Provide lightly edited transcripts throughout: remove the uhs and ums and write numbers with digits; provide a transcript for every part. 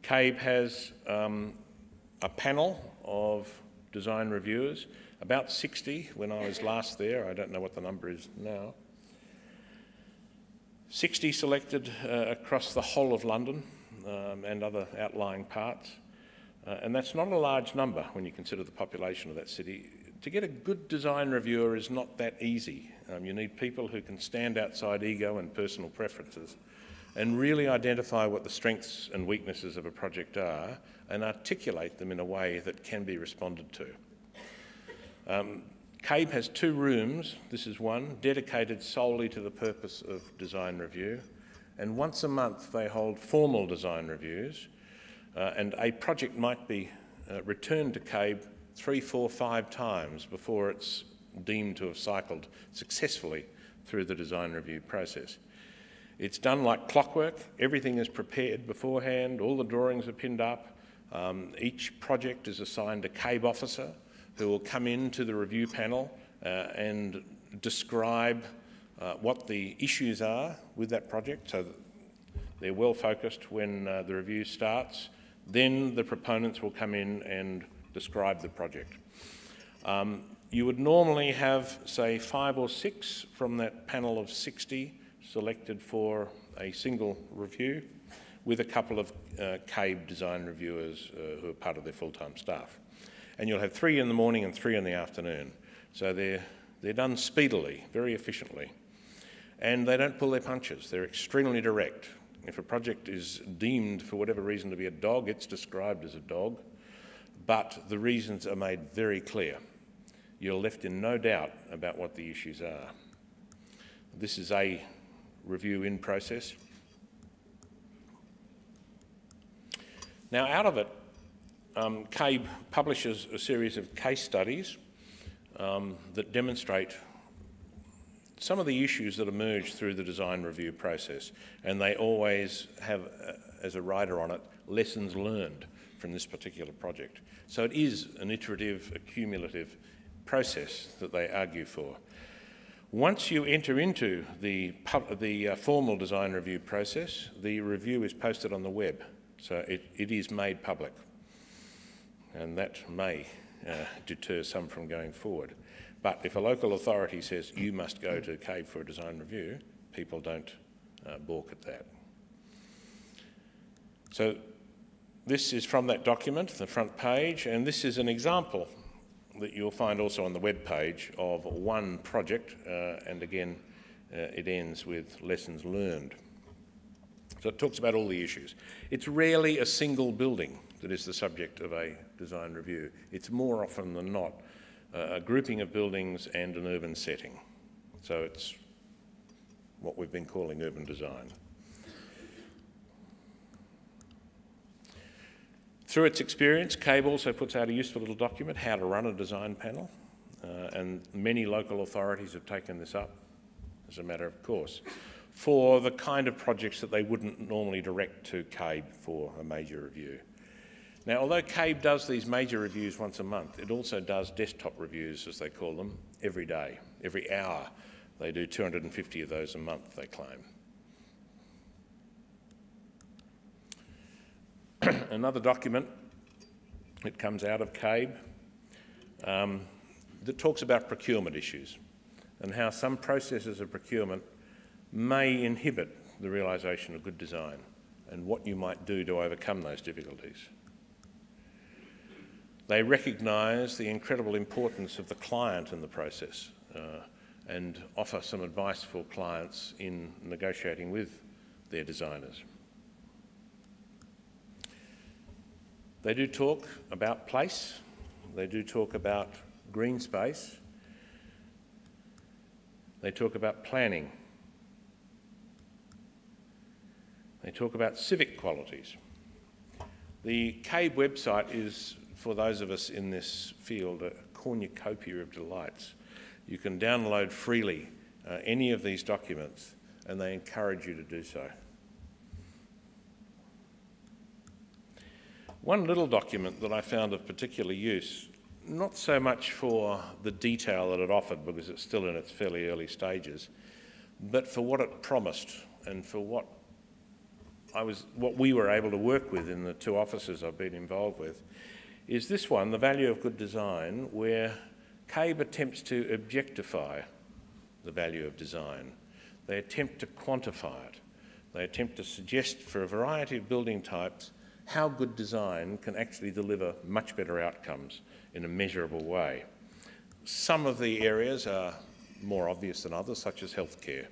CABE has a panel of design reviewers, about 60 when I was last there. I don't know what the number is now. 60 selected across the whole of London and other outlying parts. And that's not a large number when you consider the population of that city. To get a good design reviewer is not that easy. You need people who can stand outside ego and personal preferences and really identify what the strengths and weaknesses of a project are and articulate them in a way that can be responded to. CABE has 2 rooms, this is one, dedicated solely to the purpose of design review, and once a month they hold formal design reviews, and a project might be returned to CABE 3, 4, 5 times before it's deemed to have cycled successfully through the design review process. It's done like clockwork. Everything is prepared beforehand, all the drawings are pinned up. Each project is assigned a CABE officer who will come into the review panel and describe what the issues are with that project so that they're well focused when the review starts. Then the proponents will come in and describe the project. You would normally have, say, 5 or 6 from that panel of 60 selected for a single review with a couple of CABE design reviewers who are part of their full-time staff. And you'll have 3 in the morning and 3 in the afternoon. So they're done speedily, very efficiently. And they don't pull their punches. They're extremely direct. If a project is deemed for whatever reason to be a dog, it's described as a dog, but the reasons are made very clear. You're left in no doubt about what the issues are. This is a review in process. Now, out of it, CABE publishes a series of case studies that demonstrate some of the issues that emerge through the design review process, and they always have, as a rider on it, lessons learned from this particular project. So it is an iterative, accumulative process that they argue for. Once you enter into the formal design review process, the review is posted on the web, so it is made public, and that may deter some from going forward. But if a local authority says you must go to CABE for a design review, people don't balk at that. So this is from that document, the front page, and this is an example that you'll find also on the web page of one project, and again, it ends with lessons learned. So it talks about all the issues. It's rarely a single building that is the subject of a design review. It's more often than not a grouping of buildings and an urban setting. So it's what we've been calling urban design. Through its experience, CABE also puts out a useful little document, how to run a design panel, and many local authorities have taken this up as a matter of course, for the kind of projects that they wouldn't normally direct to CABE for a major review. Now, although CABE does these major reviews once a month, it also does desktop reviews, as they call them, every day, every hour. They do 250 of those a month, they claim. Another document that comes out of CABE that talks about procurement issues and how some processes of procurement may inhibit the realisation of good design and what you might do to overcome those difficulties. They recognise the incredible importance of the client in the process and offer some advice for clients in negotiating with their designers. They do talk about place, they do talk about green space, they talk about planning, they talk about civic qualities. The CABE website is, for those of us in this field, a cornucopia of delights. You can download freely any of these documents, and they encourage you to do so. One little document that I found of particular use, not so much for the detail that it offered because it's still in its fairly early stages, but for what it promised and for what what we were able to work with in the two offices I've been involved with is this one, the value of good design, where CABE attempts to objectify the value of design. They attempt to quantify it. They attempt to suggest for a variety of building types how good design can actually deliver much better outcomes in a measurable way. Some of the areas are more obvious than others, such as healthcare.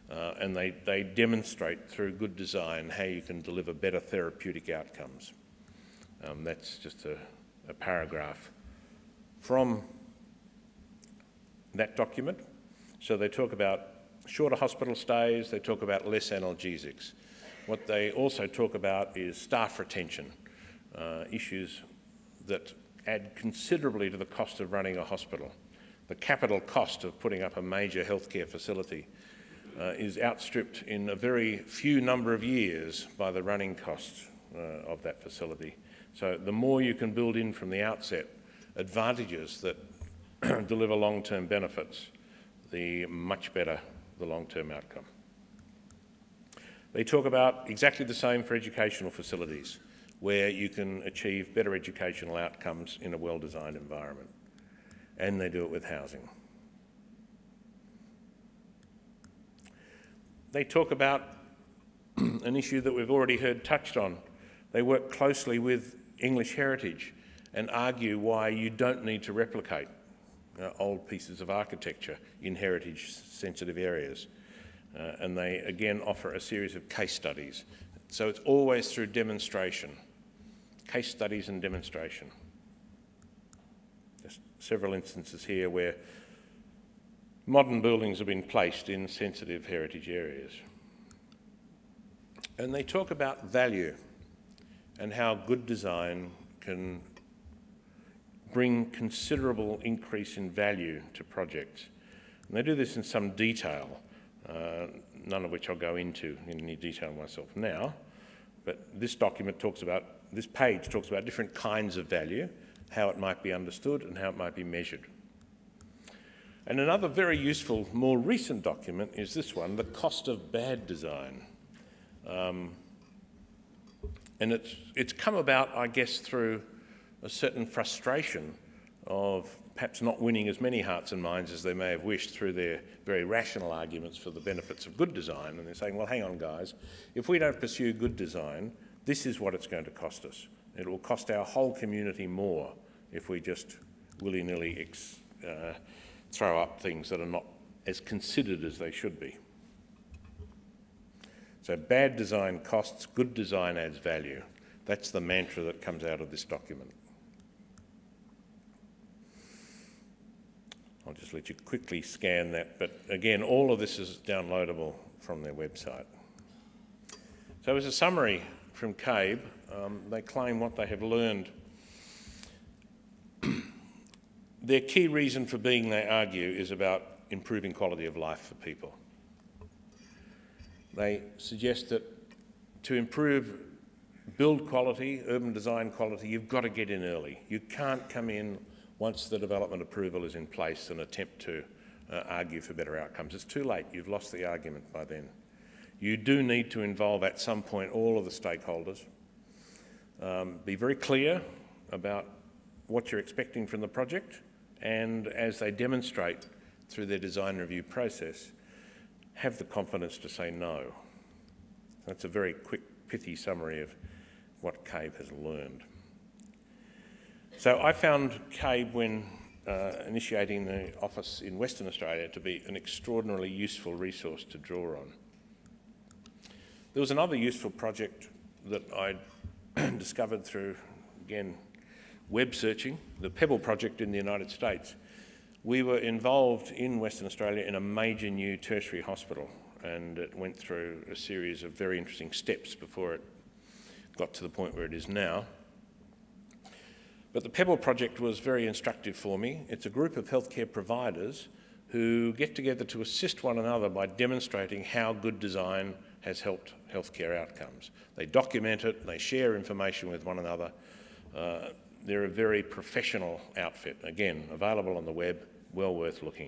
And they demonstrate through good design how you can deliver better therapeutic outcomes. That's just a paragraph from that document. So they talk about shorter hospital stays, they talk about less analgesics. What they also talk about is staff retention, issues that add considerably to the cost of running a hospital. The capital cost of putting up a major healthcare facility is outstripped in a very few number of years by the running costs of that facility. So the more you can build in from the outset advantages that deliver long-term benefits, the much better the long-term outcome. They talk about exactly the same for educational facilities, where you can achieve better educational outcomes in a well-designed environment. And they do it with housing. They talk about an issue that we've already heard touched on. They work closely with English heritage and argue why you don't need to replicate old pieces of architecture in heritage-sensitive areas. And they, again, offer a series of case studies. So it's always through demonstration, case studies and demonstration. There's several instances here where modern buildings have been placed in sensitive heritage areas. And they talk about value and how good design can bring considerable increase in value to projects. And they do this in some detail, none of which I'll go into in any detail myself now, but this document talks about, this page talks about different kinds of value, how it might be understood and how it might be measured. And another very useful, more recent document is this one, the cost of bad design. And it's come about, I guess, through a certain frustration of perhaps not winning as many hearts and minds as they may have wished through their very rational arguments for the benefits of good design. And they're saying, well, hang on, guys, if we don't pursue good design, this is what it's going to cost us. It will cost our whole community more if we just willy-nilly throw up things that are not as considered as they should be. So bad design costs, good design adds value. That's the mantra that comes out of this document. I'll just let you quickly scan that, but again, all of this is downloadable from their website. So as a summary from CABE, they claim what they have learned. Their key reason for being, they argue, is about improving quality of life for people. They suggest that to improve build quality, urban design quality, you've got to get in early. You can't come in once the development approval is in place and attempt to argue for better outcomes. It's too late. You've lost the argument by then. You do need to involve at some point all of the stakeholders. Be very clear about what you're expecting from the project, and as they demonstrate through their design review process, have the confidence to say no. That's a very quick, pithy summary of what CABE has learned. So I found CABE, when initiating the office in Western Australia, to be an extraordinarily useful resource to draw on. There was another useful project that I discovered through, again, web searching, the Pebble project in the United States. We were involved in Western Australia in a major new tertiary hospital, and it went through a series of very interesting steps before it got to the point where it is now. But the Pebble project was very instructive for me. It's a group of healthcare providers who get together to assist one another by demonstrating how good design has helped healthcare outcomes. They document it, they share information with one another. They're a very professional outfit, again, available on the web, well worth looking at.